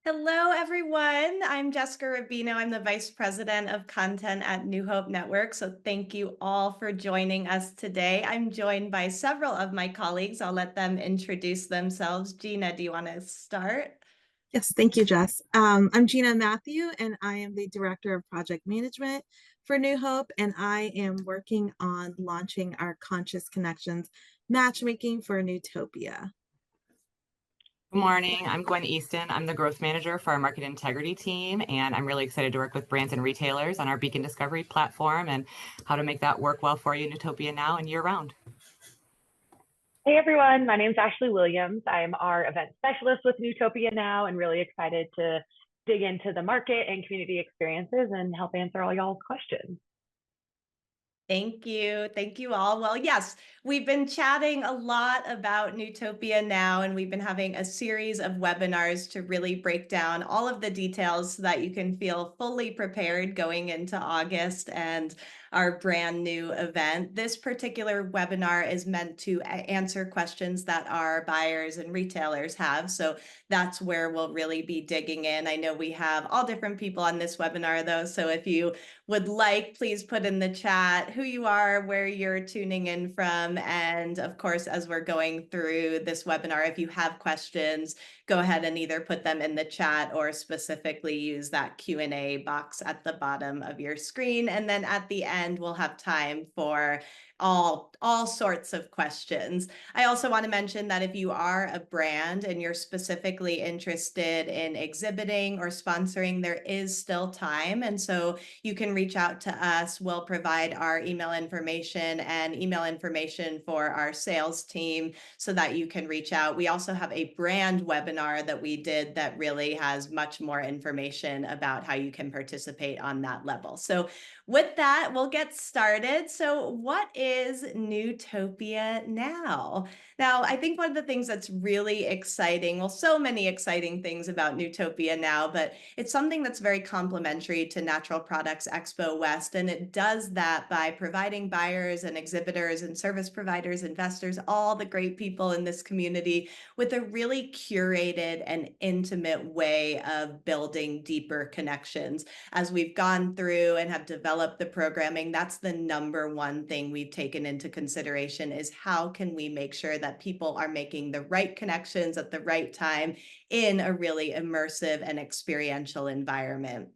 Hello, everyone. I'm Jessica Rubino. I'm the Vice President of Content at New Hope Network. So thank you all for joining us today. I'm joined by several of my colleagues. I'll let them introduce themselves. Gina, do you want to start? Yes, thank you, Jess. I'm Gina Matthew, and I am the Director of Project Management for New Hope, and I am working on launching our Conscious Connections matchmaking for Newtopia. Good morning. I'm Gwen Easton. I'm the growth manager for our market integrity team, and I'm really excited to work with brands and retailers on our Beacon Discovery platform and how to make that work well for you in Newtopia now and year round. Hey everyone, my name is Ashley Williams. I'm our event specialist with Newtopia Now and really excited to dig into the market and community experiences and help answer all y'all's questions. Thank you. Thank you all. Well, yes, we've been chatting a lot about Newtopia Now, and we've been having a series of webinars to really break down all of the details so that you can feel fully prepared going into August and our brand new event. This particular webinar is meant to answer questions that our buyers and retailers have. So that's where we'll really be digging in. I know we have all different people on this webinar though. So if you would like, please put in the chat who you are, where you're tuning in from. And of course, as we're going through this webinar, if you have questions, go ahead and either put them in the chat or specifically use that Q&A box at the bottom of your screen. And then at the end, we'll have time for all sorts of questions. I also want to mention that if you are a brand and you're specifically interested in exhibiting or sponsoring, there is still time. And so you can reach out to us. We'll provide our email information and email information for our sales team so that you can reach out. We also have a brand webinar that we did that really has much more information about how you can participate on that level. So with that, we'll get started. So what is Newtopia Now? Now, I think one of the things that's really exciting, well, so many exciting things about Newtopia Now, but it's something that's very complementary to Natural Products Expo West. And it does that by providing buyers and exhibitors and service providers, investors, all the great people in this community with a really curated and intimate way of building deeper connections. As we've gone through and have developed the programming, that's the number one thing we've taken into consideration is how can we make sure that people are making the right connections at the right time in a really immersive and experiential environment.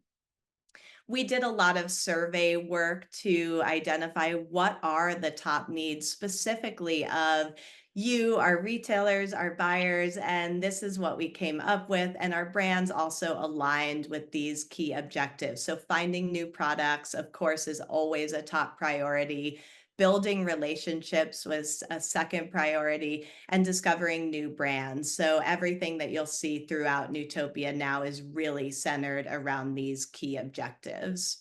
We did a lot of survey work to identify what are the top needs specifically of you, our retailers, our buyers, and this is what we came up with. And our brands also aligned with these key objectives. So finding new products, of course, is always a top priority. Building relationships was a second priority, and discovering new brands. So everything that you'll see throughout Newtopia Now is really centered around these key objectives.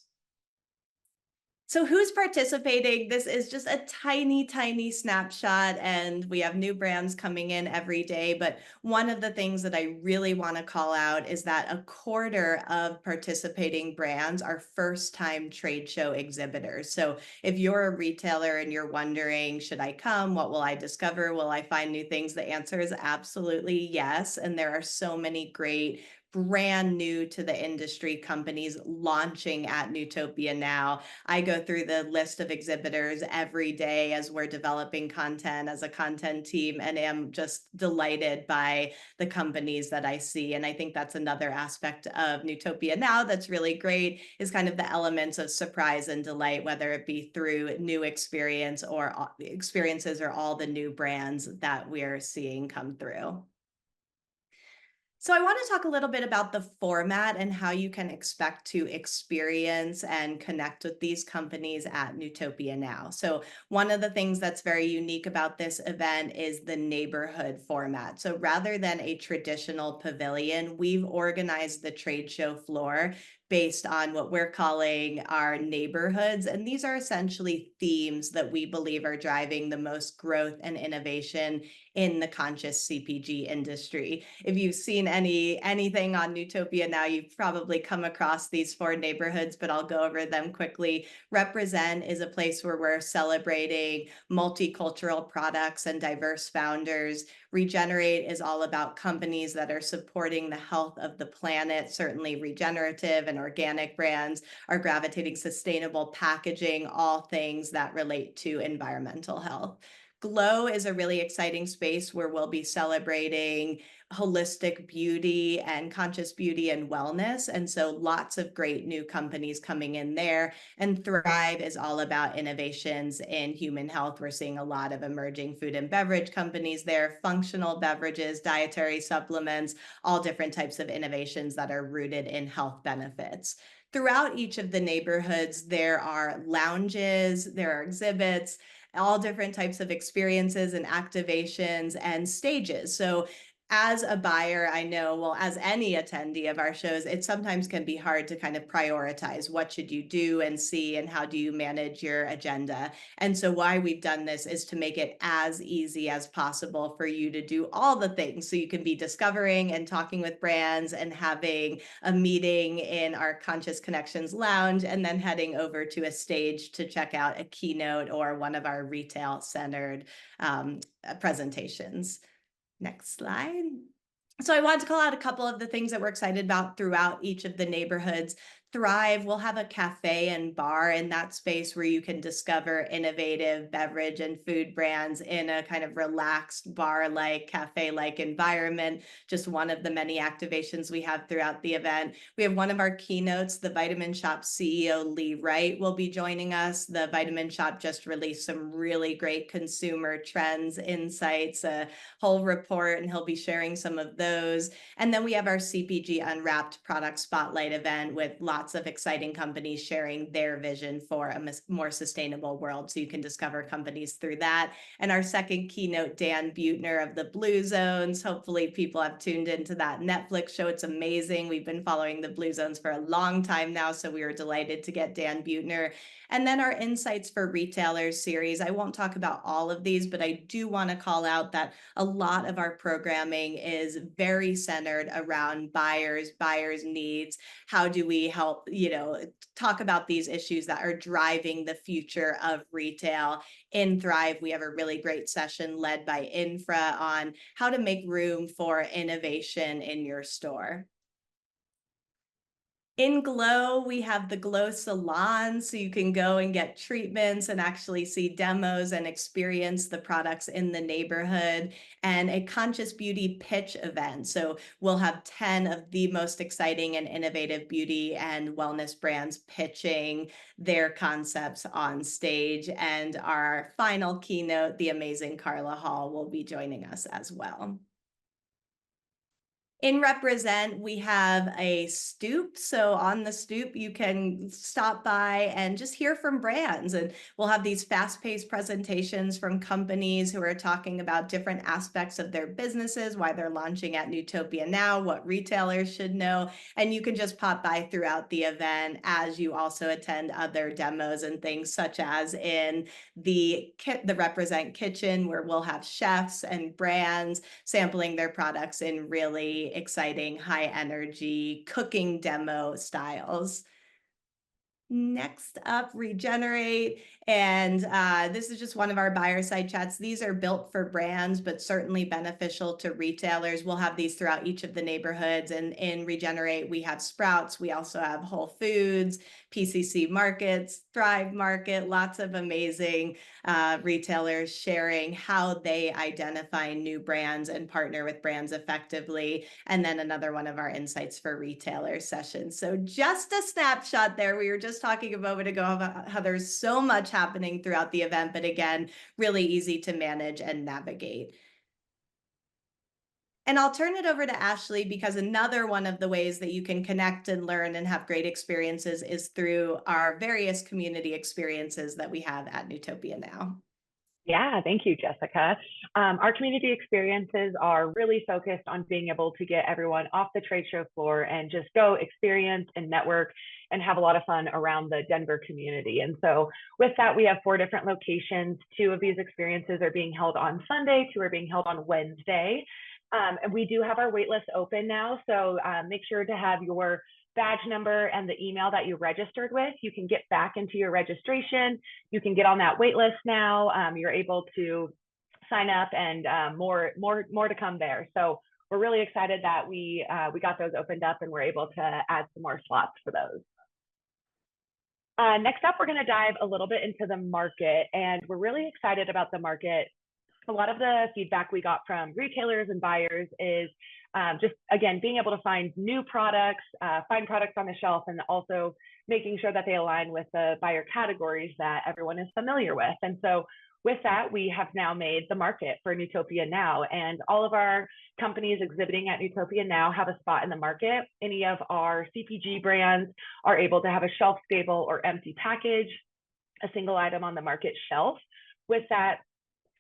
So who's participating? This is just a tiny, tiny snapshot, and we have new brands coming in every day. But one of the things that I really want to call out is that a quarter of participating brands are first-time trade show exhibitors. So if you're a retailer and you're wondering, should I come? What will I discover? Will I find new things? The answer is absolutely yes. And there are so many great brand new to the industry companies launching at Newtopia Now. I go through the list of exhibitors every day as we're developing content as a content team and am just delighted by the companies that I see. And I think that's another aspect of Newtopia Now that's really great is kind of the elements of surprise and delight, whether it be through new experiences or all the new brands that we're seeing come through. So I want to talk a little bit about the format and how you can expect to experience and connect with these companies at Newtopia Now. So one of the things that's very unique about this event is the neighborhood format. So rather than a traditional pavilion, we've organized the trade show floor based on what we're calling our neighborhoods. And these are essentially themes that we believe are driving the most growth and innovation in the conscious CPG industry. If you've seen anything on Newtopia Now, you've probably come across these 4 neighborhoods, but I'll go over them quickly. Represent is a place where we're celebrating multicultural products and diverse founders. Regenerate is all about companies that are supporting the health of the planet. Certainly regenerative and organic brands are gravitating sustainable packaging, all things that relate to environmental health. Glow is a really exciting space where we'll be celebrating holistic beauty and conscious beauty and wellness. And so lots of great new companies coming in there. And Thrive is all about innovations in human health. We're seeing a lot of emerging food and beverage companies there, functional beverages, dietary supplements, all different types of innovations that are rooted in health benefits. Throughout each of the neighborhoods, there are lounges, there are exhibits, all different types of experiences and activations and stages. So as a buyer, I know, well, as any attendee of our shows, it sometimes can be hard to kind of prioritize what should you do and see and how do you manage your agenda. And so why we've done this is to make it as easy as possible for you to do all the things. So you can be discovering and talking with brands and having a meeting in our Conscious Connections Lounge and then heading over to a stage to check out a keynote or one of our retail-centered presentations. Next slide. So I wanted to call out a couple of the things that we're excited about throughout each of the neighborhoods. Thrive will have a cafe and bar in that space where you can discover innovative beverage and food brands in a kind of relaxed bar-like, cafe-like environment. Just one of the many activations we have throughout the event. We have one of our keynotes, the Vitamin Shop CEO, Lee Wright, will be joining us. The Vitamin Shop just released some really great consumer trends, insights, a whole report, and he'll be sharing some of those. And then we have our CPG Unwrapped product spotlight event with lots of exciting companies sharing their vision for a more sustainable world. So you can discover companies through that. And our second keynote, Dan Buettner of the Blue Zones. Hopefully people have tuned into that Netflix show. It's amazing. We've been following the Blue Zones for a long time now, so we were delighted to get Dan Buettner. And then our Insights for Retailers series. I won't talk about all of these, but I do want to call out that a lot of our programming is very centered around buyers needs. How do we help, talk about these issues that are driving the future of retail? In Thrive, we have a really great session led by Infra on how to make room for innovation in your store. In Glow, we have the Glow Salon, so you can go and get treatments and actually see demos and experience the products in the neighborhood, and a conscious beauty pitch event. So we'll have 10 of the most exciting and innovative beauty and wellness brands pitching their concepts on stage. And our final keynote, the amazing Carla Hall, will be joining us as well. In Represent, we have a stoop. So on the stoop, you can stop by and just hear from brands. And we'll have these fast-paced presentations from companies who are talking about different aspects of their businesses, why they're launching at Newtopia Now, what retailers should know. And you can just pop by throughout the event as you also attend other demos and things, such as in the Represent Kitchen, where we'll have chefs and brands sampling their products in really exciting high energy cooking demo styles. Next up, Regenerate. And this is just one of our buyer side chats. These are built for brands, but certainly beneficial to retailers. We'll have these throughout each of the neighborhoods. And in Regenerate, we have Sprouts. We also have Whole Foods, PCC Markets, Thrive Market, lots of amazing retailers sharing how they identify new brands and partner with brands effectively. And then another one of our Insights for Retailers sessions. So just a snapshot there. We were just talking a moment ago about how there's so much happening throughout the event, but again, really easy to manage and navigate. And I'll turn it over to Ashley, because another one of the ways that you can connect and learn and have great experiences is through our various community experiences that we have at Newtopia Now. Yeah, thank you, Jessica. Our community experiences are really focused on being able to get everyone off the trade show floor and just go experience and network and have a lot of fun around the Denver community. And so with that, we have 4 different locations. 2 of these experiences are being held on Sunday, 2 are being held on Wednesday. And we do have our waitlist open now. So make sure to have your badge number and the email that you registered with. You can get back into your registration. You can get on that wait list now. You're able to sign up, and more to come there. So we're really excited that we got those opened up and we're able to add some more slots for those. Next up, we're going to dive a little bit into the market, and we're really excited about the market. A lot of the feedback we got from retailers and buyers is just, again, being able to find new products, find products on the shelf, and also making sure that they align with the buyer categories that everyone is familiar with. And so with that, we have now made the market for Newtopia Now, and all of our companies exhibiting at Newtopia Now have a spot in the market. Any of our CPG brands are able to have a shelf stable or empty package, a single item on the market shelf. With that,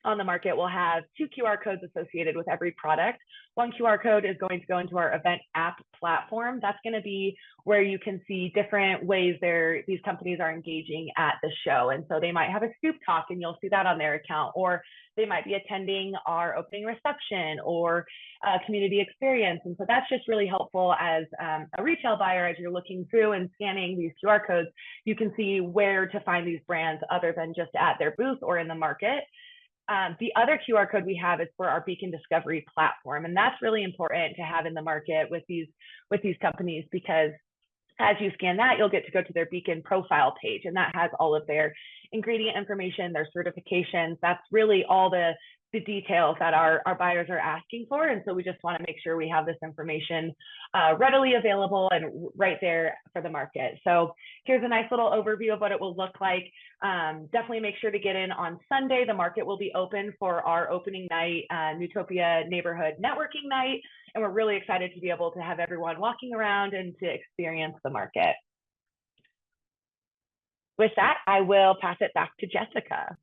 on the market, we'll have 2 QR codes associated with every product. One QR code is going to go into our event app platform. That's going to be where you can see different ways these companies are engaging at the show. And so they might have a scoop talk, and you'll see that on their account, or they might be attending our opening reception or a community experience. And so that's just really helpful as a retail buyer. As you're looking through and scanning these QR codes, you can see where to find these brands other than just at their booth or in the market. The other QR code we have is for our Beacon Discovery platform, and that's really important to have in the market with these companies, because as you scan that, you'll get to go to their Beacon profile page, and that has all of their ingredient information, their certifications. That's really all the details that our buyers are asking for. And so we just want to make sure we have this information readily available and right there for the market. So here's a nice little overview of what it will look like. Definitely make sure to get in on Sunday. The market will be open for our opening night, Newtopia Neighborhood Networking Night. And we're really excited to be able to have everyone walking around and to experience the market. With that, I will pass it back to Jessica.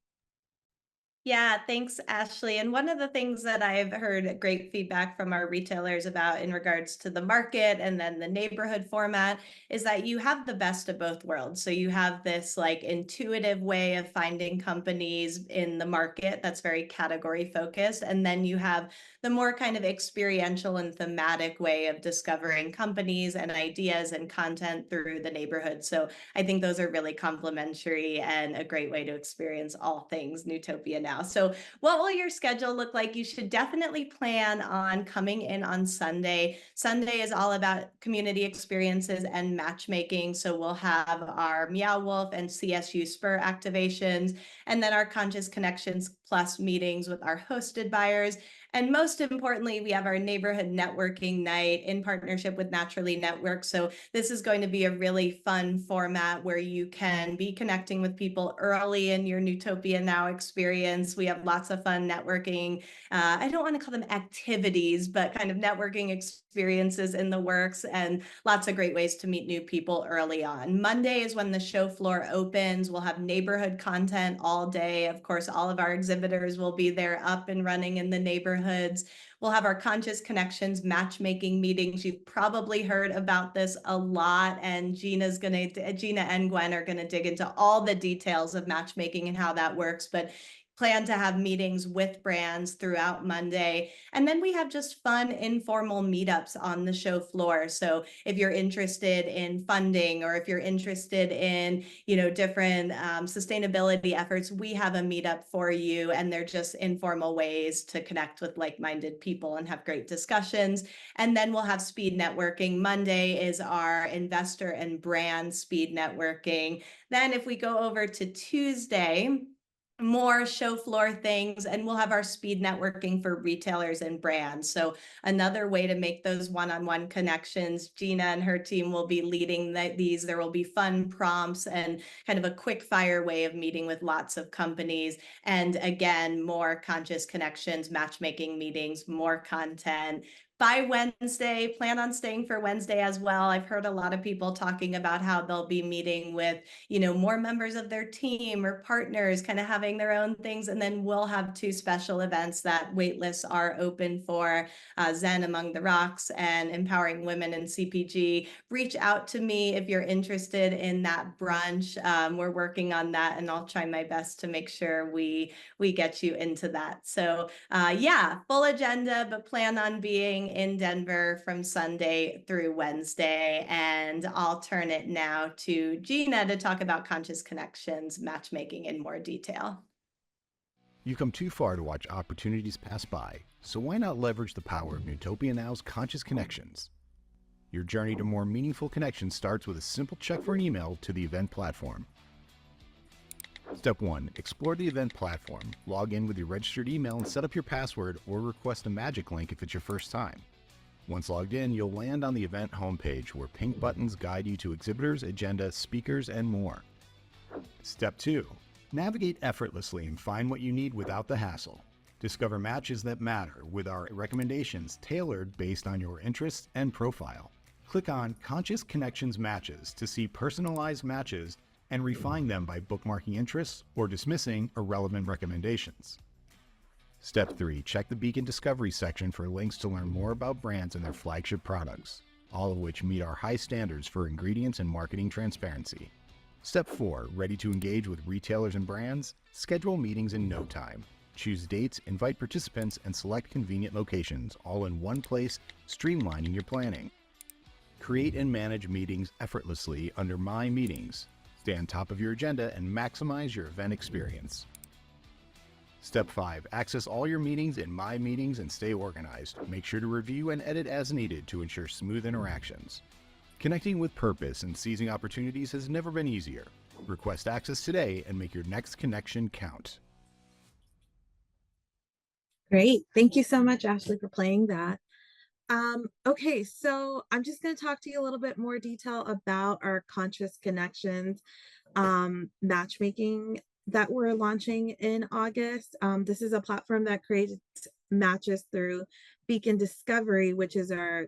Yeah, thanks, Ashley. And one of the things that I've heard great feedback from our retailers about in regards to the market and then the neighborhood format is that you have the best of both worlds. So you have this like intuitive way of finding companies in the market that's very category focused. And then you have the more kind of experiential and thematic way of discovering companies and ideas and content through the neighborhood. So I think those are really complementary and a great way to experience all things Newtopia Now. So what will your schedule look like? You should definitely plan on coming in on Sunday. Sunday is all about community experiences and matchmaking. So we'll have our Meow Wolf and CSU Spur activations, and then our Conscious Connections Plus meetings with our hosted buyers. And most importantly, we have our neighborhood networking night in partnership with Naturally Network. So this is going to be a really fun format where you can be connecting with people early in your Newtopia Now experience. We have lots of fun networking. I don't want to call them activities, but kind of networking experiences in the works, and lots of great ways to meet new people early on. Monday is when the show floor opens. We'll have neighborhood content all day. Of course, all of our exhibitors will be there up and running in the neighborhoods. We'll have our Conscious Connections matchmaking meetings. You've probably heard about this a lot, and Gina and Gwen are gonna dig into all the details of matchmaking and how that works, but plan to have meetings with brands throughout Monday. And then we have just fun informal meetups on the show floor. So if you're interested in funding, or if you're interested in, different sustainability efforts, we have a meetup for you. And they're just informal ways to connect with like-minded people and have great discussions. And then we'll have speed networking. Monday is our investor and brand speed networking. Then if we go over to Tuesday, more show floor things, and we'll have our speed networking for retailers and brands. So another way to make those one-on-one connections. Gina and her team will be leading these. There will be fun prompts and kind of a quick fire way of meeting with lots of companies. And again, more conscious connections, matchmaking meetings, more content. by Wednesday. Plan on staying for Wednesday as well. I've heard a lot of people talking about how they'll be meeting with, more members of their team or partners, kind of having their own things. And then we'll have 2 special events that waitlists are open for, Zen Among the Rocks and Empowering Women in CPG. Reach out to me if you're interested in that brunch. We're working on that, and I'll try my best to make sure we get you into that. So yeah, full agenda, but plan on being in Denver from Sunday through Wednesday. And I'll turn it now to Gina to talk about Conscious Connections matchmaking in more detail. You've come too far to watch opportunities pass by, so why not leverage the power of Newtopia Now's Conscious Connections? Your journey to more meaningful connections starts with a simple check for an email to the event platform. Step 1. Explore the event platform, log in with your registered email and set up your password or request a magic link if it's your first time. Once logged in, you'll land on the event homepage where pink buttons guide you to exhibitors, agenda, speakers, and more. Step 2. Navigate effortlessly and find what you need without the hassle. Discover matches that matter with our recommendations tailored based on your interests and profile. Click on Conscious Connections Matches to see personalized matches and refine them by bookmarking interests or dismissing irrelevant recommendations. Step 3. Check the Beacon Discovery section for links to learn more about brands and their flagship products, all of which meet our high standards for ingredients and marketing transparency. Step 4. Ready to engage with retailers and brands? Schedule meetings in no time. Choose dates, invite participants, and select convenient locations, all in one place, streamlining your planning. Create and manage meetings effortlessly under My Meetings. Stay on top of your agenda and maximize your event experience. Step 5. Access all your meetings in My Meetings and stay organized. Make sure to review and edit as needed to ensure smooth interactions. Connecting with purpose and seizing opportunities has never been easier. Request access today and make your next connection count. Great. Thank you so much, Ashley, for playing that. Okay, so I'm just going to talk to you a little bit more detail about our Conscious Connections matchmaking that we're launching in August. This is a platform that creates matches through Beacon Discovery, which is our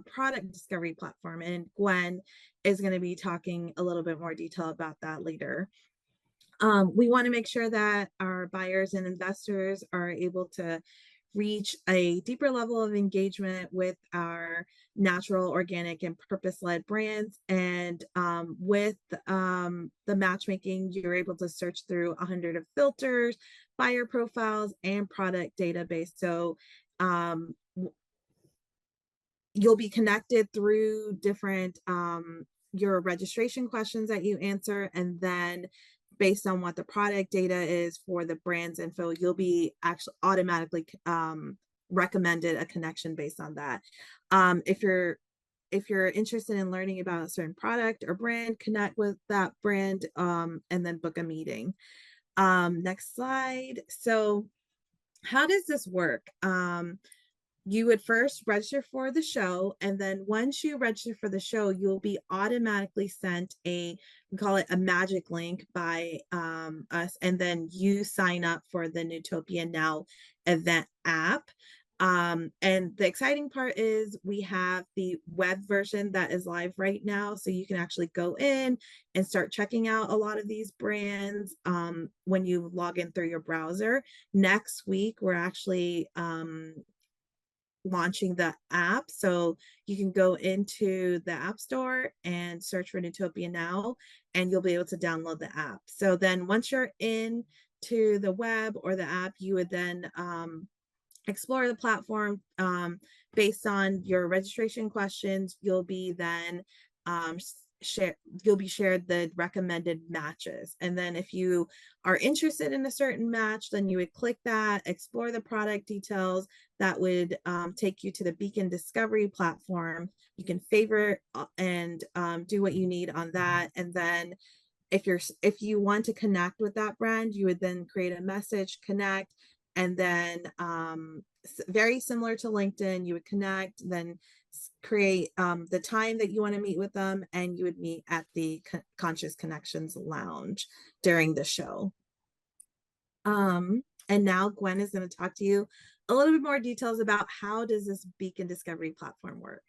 product discovery platform. And Gwen is going to be talking a little bit more detail about that later. We want to make sure that our buyers and investors are able to reach a deeper level of engagement with our natural, organic, and purpose-led brands. And with the matchmaking, you're able to search through 100 of filters, buyer profiles, and product database. So you'll be connected through different your registration questions that you answer, and then based on what the product data is for the brand's info, you'll be actually automatically recommended a connection based on that. If you're interested in learning about a certain product or brand, connect with that brand and then book a meeting. Next slide. So how does this work? You would first register for the show, and then once you register for the show, you'll be automatically sent we call it a magic link by us, and then you sign up for the Newtopia Now event app. And the exciting part is we have the web version that is live right now, so you can actually go in and start checking out a lot of these brands when you log in through your browser. Next week, we're actually launching the app, so you can go into the App Store and search for Newtopia Now, and you'll be able to download the app. So then once you're in to the web or the app, you would then explore the platform based on your registration questions. You'll be then you'll be shared the recommended matches, and then if you are interested in a certain match, then you would click that, explore the product details. That would take you to the Beacon Discovery platform. You can favorite and do what you need on that, and then if you want to connect with that brand, you would then create a message, connect, and then very similar to LinkedIn, you would connect, then create the time that you want to meet with them, and you would meet at the Conscious Connections Lounge during the show. And now Gwen is going to talk to you a little bit more details about how does this Beacon Discovery platform work.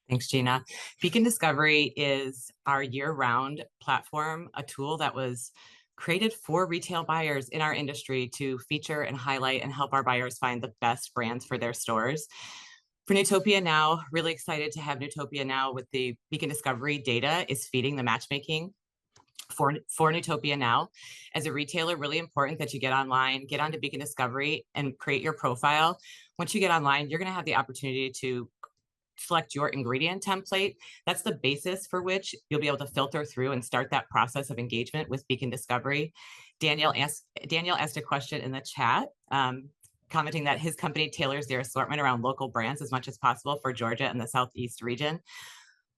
Thanks, Gina. Beacon Discovery is our year-round platform, a tool that was created for retail buyers in our industry to feature and highlight and help our buyers find the best brands for their stores. For Newtopia Now, really excited to have Newtopia Now with the Beacon Discovery data is feeding the matchmaking for Newtopia Now. As a retailer, really important that you get online, get onto Beacon Discovery and create your profile. Once you get online, you're going to have the opportunity to select your ingredient template. That's the basis for which you'll be able to filter through and start that process of engagement with Beacon Discovery. Daniel asked a question in the chat, commenting that his company tailors their assortment around local brands as much as possible for Georgia and the Southeast region.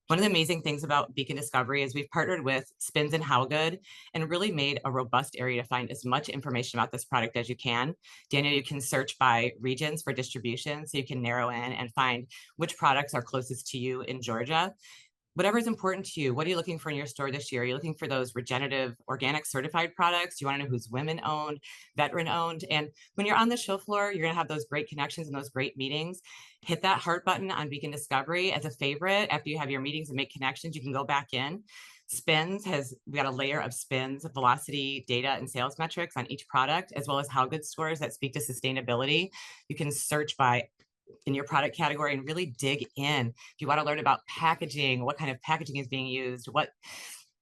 One of the amazing things about Beacon Discovery is we've partnered with Spins and How Good and really made a robust area to find as much information about this product as you can. Daniel, you can search by regions for distribution, so you can narrow in and find which products are closest to you in Georgia. Whatever is important to you. What are you looking for in your store this year? Are you looking for those regenerative, organic certified products? You want to know who's women owned, veteran owned? And when you're on the show floor, you're going to have those great connections and those great meetings. Hit that heart button on Beacon Discovery as a favorite. After you have your meetings and make connections, you can go back in. Spins we got a layer of spins, velocity, data, and sales metrics on each product, as well as How Good scores that speak to sustainability. You can search by in your product category and really dig in. If you want to learn about packaging, what kind of packaging is being used,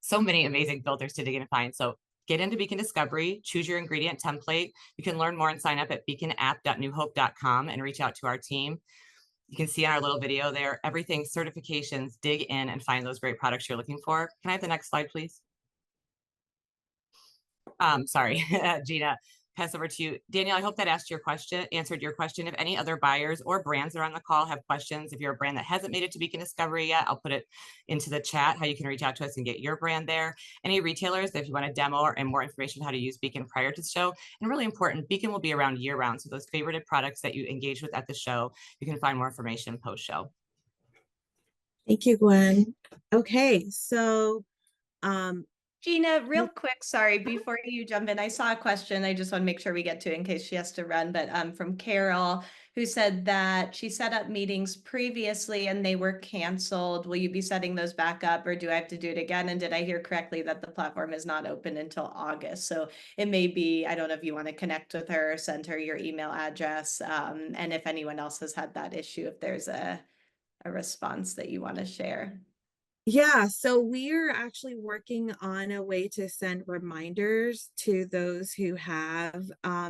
so many amazing filters to dig in and find. So get into Beacon Discovery, choose your ingredient template. You can learn more and sign up at beaconapp.newhope.com and reach out to our team. You can see on our little video there, everything certifications, dig in and find those great products you're looking for. Can I have the next slide, please? Sorry, Gina. Pass over to you. Daniel, I hope that answered your question. If any other buyers or brands that are on the call have questions, if you're a brand that hasn't made it to Beacon Discovery yet, I'll put it into the chat, how you can reach out to us and get your brand there. Any retailers, if you want a demo and more information how to use Beacon prior to the show, and really important, Beacon will be around year round. So those favorited products that you engage with at the show, you can find more information post-show. Thank you, Gwen. Okay, so Gina, real quick, sorry, before you jump in, I saw a question I just want to make sure we get to in case she has to run, but from Carol, who said that she set up meetings previously and they were canceled. Will you be setting those back up or do I have to do it again? And did I hear correctly that the platform is not open until August? So it may be, I don't know if you want to connect with her or send her your email address. And if anyone else has had that issue, if there's a response that you want to share. yeah, so we're actually working on a way to send reminders to those who have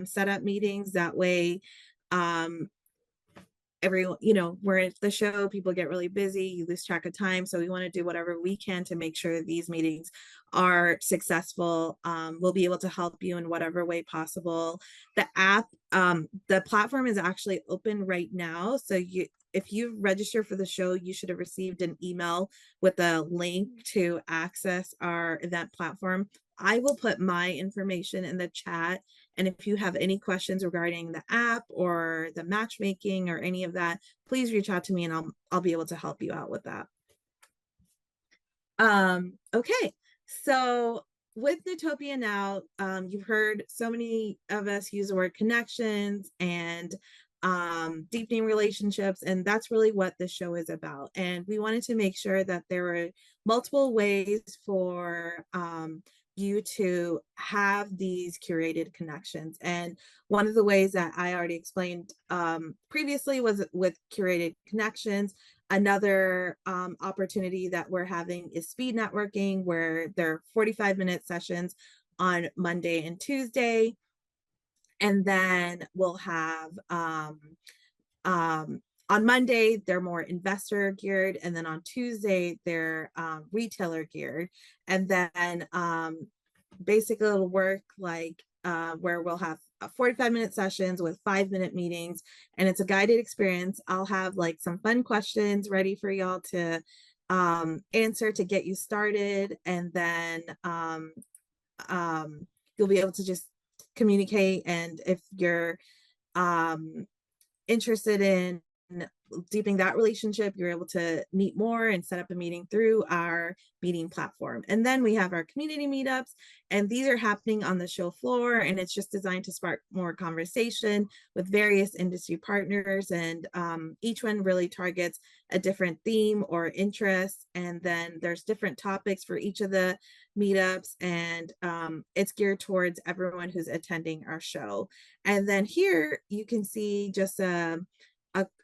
set up meetings. That way, we're at the show, people get really busy, you lose track of time. So we want to do whatever we can to make sure these meetings are successful. We'll be able to help you in whatever way possible. The app, the platform is actually open right now. So if you register for the show, you should have received an email with a link to access our event platform. I will put my information in the chat. And if you have any questions regarding the app or the matchmaking or any of that, please reach out to me and I'll be able to help you out with that. Okay, so with Newtopia Now, you've heard so many of us use the word connections and deepening relationships, and that's really what the show is about. And we wanted to make sure that there were multiple ways for you to have these curated connections. And one of the ways that I already explained previously was with curated connections. Another opportunity that we're having is speed networking, where there are 45-minute sessions on Monday and Tuesday. And then we'll have on Monday, they're more investor geared. And then on Tuesday, they're retailer geared. And then basically it'll work like where we'll have 45-minute sessions with 5-minute meetings, and it's a guided experience. I'll have like some fun questions ready for y'all to answer to get you started. And then you'll be able to just communicate. And if you're interested in deepening that relationship, you're able to meet more and set up a meeting through our meeting platform. And then we have our community meetups, and these are happening on the show floor, and it's just designed to spark more conversation with various industry partners. And each one really targets a different theme or interest. And then there's different topics for each of the meetups, and it's geared towards everyone who's attending our show. And then here you can see just a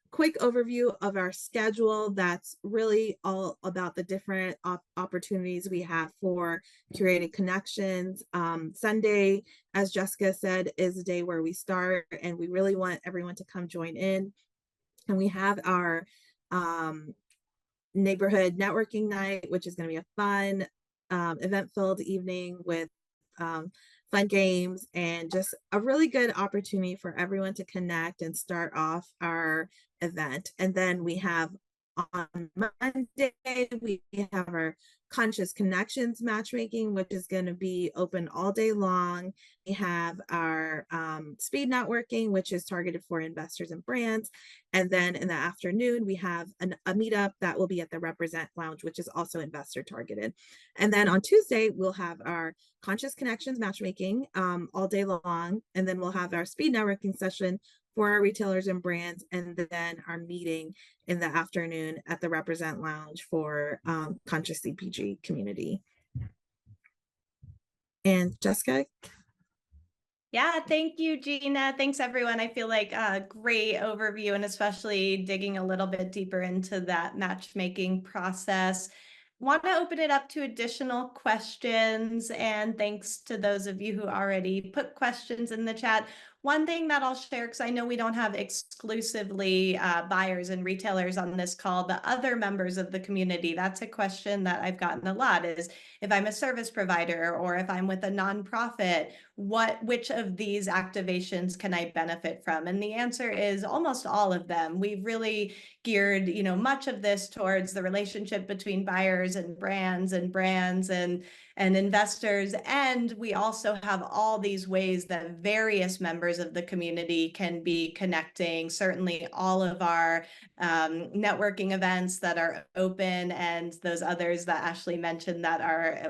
quick overview of our schedule that's really all about the different opportunities we have for curated connections. Sunday, as Jessica said, is a day where we start, and we really want everyone to come join in. And we have our neighborhood networking night, which is going to be a fun event-filled evening with fun games and just a really good opportunity for everyone to connect and start off our event. And then we have on Monday, we have our Conscious Connections matchmaking, which is going to be open all day long. We have our speed networking, which is targeted for investors and brands. And then in the afternoon, we have a meetup that will be at the Represent Lounge, which is also investor targeted. And then on Tuesday, we'll have our Conscious Connections matchmaking all day long. And then we'll have our speed networking session for our retailers and brands, and then our meeting in the afternoon at the Represent Lounge for Conscious CPG community. And Jessica? Yeah, thank you, Gina. Thanks, everyone. I feel like a great overview, and especially digging a little bit deeper into that matchmaking process. Want to open it up to additional questions, and thanks to those of you who already put questions in the chat. One thing that I'll share, because I know we don't have exclusively buyers and retailers on this call, but other members of the community, that's a question that I've gotten a lot, is if I'm a service provider or if I'm with a nonprofit, which of these activations can I benefit from? And the answer is almost all of them. We've really geared, much of this towards the relationship between buyers and brands and investors. And we also have all these ways that various members of the community can be connecting. Certainly all of our networking events that are open, and those others that Ashley mentioned that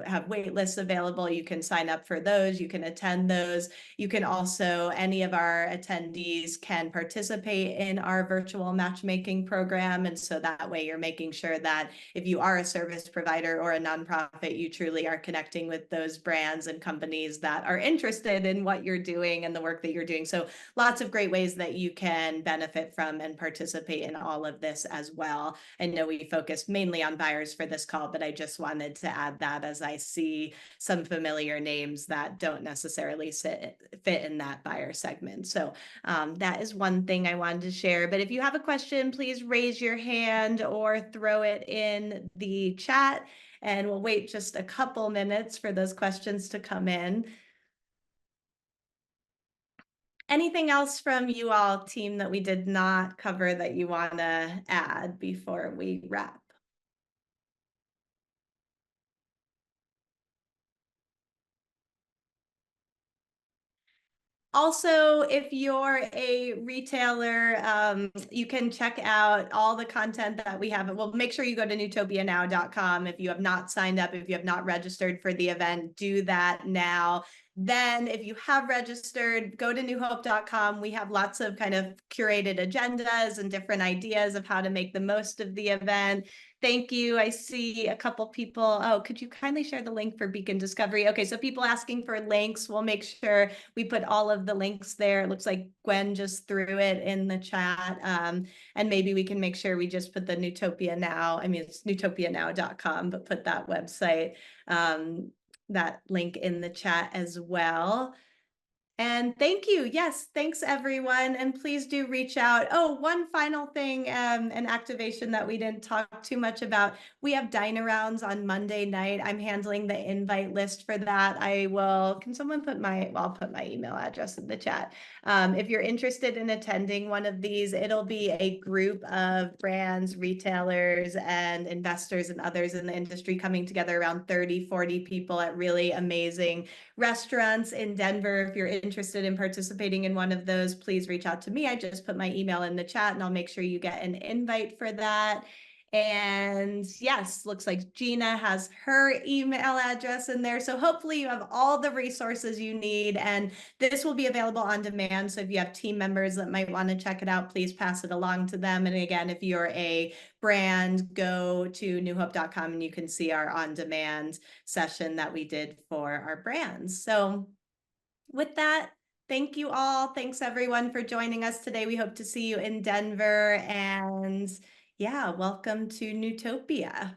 have wait lists available. You can sign up for those. You can attend those. You can also, any of our attendees can participate in our virtual matchmaking program. And so that way you're making sure that if you are a service provider or a nonprofit, you truly are connecting with those brands and companies that are interested in what you're doing and the work that you're doing. So lots of great ways that you can benefit from and participate in all of this as well. I know we focused mainly on buyers for this call, but I just wanted to add that as I see some familiar names that don't necessarily fit in that buyer segment. So that is one thing I wanted to share. But if you have a question, please raise your hand or throw it in the chat, and we'll wait just a couple minutes for those questions to come in. Anything else from you all, team, that we did not cover that you want to add before we wrap? Also, if you're a retailer, you can check out all the content that we have. Well, make sure you go to newtopianow.com. If you have not signed up, if you have not registered for the event, do that now. Then if you have registered, go to newhope.com. We have lots of kind of curated agendas and different ideas of how to make the most of the event. Thank you. I see a couple people. Oh, could you kindly share the link for Beacon Discovery? Okay, so people asking for links, we'll make sure we put all of the links there. It looks like Gwen just threw it in the chat. And maybe we can make sure we just put the Newtopia Now, it's newtopianow.com, but put that website, that link in the chat as well. And thank you. Yes, thanks everyone. And please do reach out. Oh, one final thing, an activation that we didn't talk too much about. We have dine-arounds on Monday night. I'm handling the invite list for that. Can someone put I'll put my email address in the chat. If you're interested in attending one of these, it'll be a group of brands, retailers, and investors and others in the industry coming together, around 30, 40 people at really amazing restaurants in Denver. If you're interested in participating in one of those, please reach out to me. I just put my email in the chat and I'll make sure you get an invite for that. And yes, looks like Gina has her email address in there. So hopefully you have all the resources you need, and this will be available on demand. So if you have team members that might want to check it out, please pass it along to them. And again, if you're a brand, go to newhope.com and you can see our on-demand session that we did for our brands. So with that, thank you all. Thanks everyone for joining us today. We hope to see you in Denver, and yeah, welcome to Newtopia.